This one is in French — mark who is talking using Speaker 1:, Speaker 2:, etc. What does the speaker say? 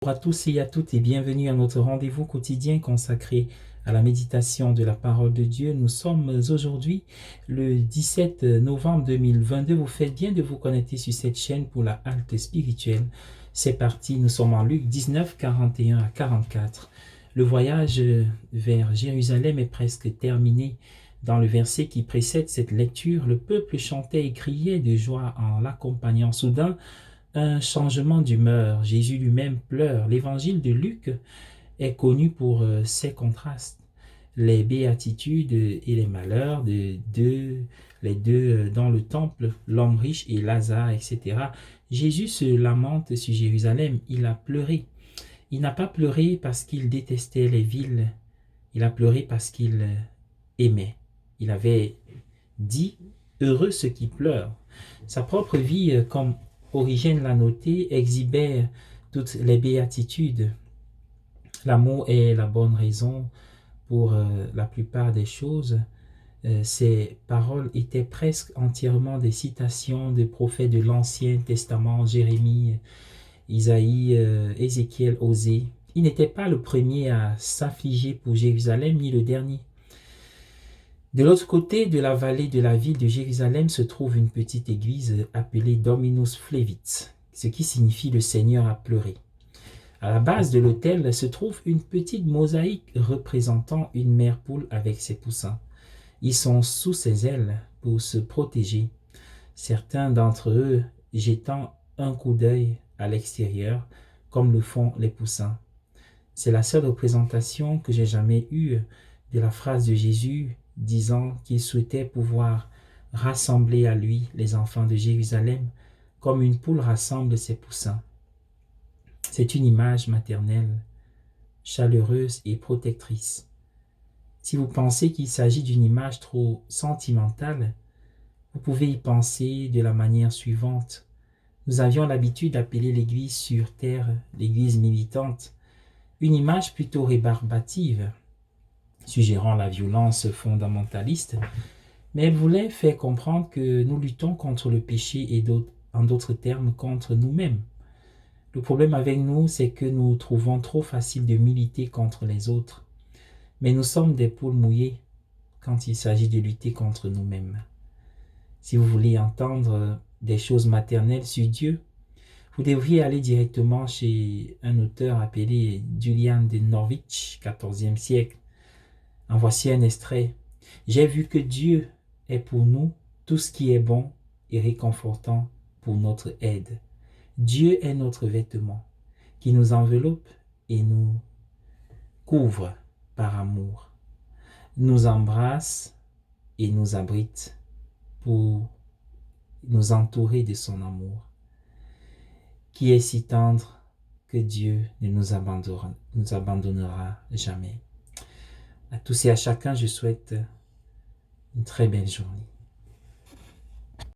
Speaker 1: Bonjour à tous et à toutes et bienvenue à notre rendez-vous quotidien consacré à la méditation de la parole de Dieu. Nous sommes aujourd'hui le 17 novembre 2022. Vous faites bien de vous connecter sur cette chaîne pour la halte spirituelle. C'est parti, nous sommes en Luc 19, 41 à 44. Le voyage vers Jérusalem est presque terminé. Dans le verset qui précède cette lecture, le peuple chantait et criait de joie en l'accompagnant. Soudain, un changement d'humeur. Jésus lui-même pleure. L'évangile de Luc est connu pour ses contrastes. Les béatitudes et les malheurs les deux dans le temple, l'homme riche et Lazare, etc. Jésus se lamente sur Jérusalem. Il a pleuré. Il n'a pas pleuré parce qu'il détestait les villes. Il a pleuré parce qu'il aimait. Il avait dit « Heureux ceux qui pleurent ». Sa propre vie, comme Origène l'a noté, exhibait toutes les béatitudes. L'amour est la bonne raison pour la plupart des choses. Ces paroles étaient presque entièrement des citations de prophètes de l'Ancien Testament, Jérémie, Isaïe, Ézéchiel, Osée. Il n'était pas le premier à s'affliger pour Jérusalem, ni le dernier. De l'autre côté de la vallée de la ville de Jérusalem se trouve une petite église appelée Dominus Flevit, ce qui signifie le Seigneur a pleuré. À la base de l'autel se trouve une petite mosaïque représentant une mère poule avec ses poussins. Ils sont sous ses ailes pour se protéger, certains d'entre eux jetant un coup d'œil à l'extérieur comme le font les poussins. C'est la seule représentation que j'ai jamais eue de la phrase de Jésus disant qu'il souhaitait pouvoir rassembler à lui les enfants de Jérusalem comme une poule rassemble ses poussins. C'est une image maternelle, chaleureuse et protectrice. Si vous pensez qu'il s'agit d'une image trop sentimentale, vous pouvez y penser de la manière suivante. Nous avions l'habitude d'appeler l'église sur terre l'église militante, une image plutôt rébarbative, suggérant la violence fondamentaliste, mais elle voulait faire comprendre que nous luttons contre le péché et en d'autres termes contre nous-mêmes. Le problème avec nous, c'est que nous trouvons trop facile de militer contre les autres, mais nous sommes des poules mouillées quand il s'agit de lutter contre nous-mêmes. Si vous voulez entendre des choses maternelles sur Dieu, vous devriez aller directement chez un auteur appelé Julian de Norwich, 14e siècle. En voici un extrait. « J'ai vu que Dieu est pour nous tout ce qui est bon et réconfortant pour notre aide. Dieu est notre vêtement qui nous enveloppe et nous couvre par amour, nous embrasse et nous abrite pour nous entourer de son amour, qui est si tendre que Dieu ne nous abandonnera jamais. » À tous et à chacun, je souhaite une très belle journée.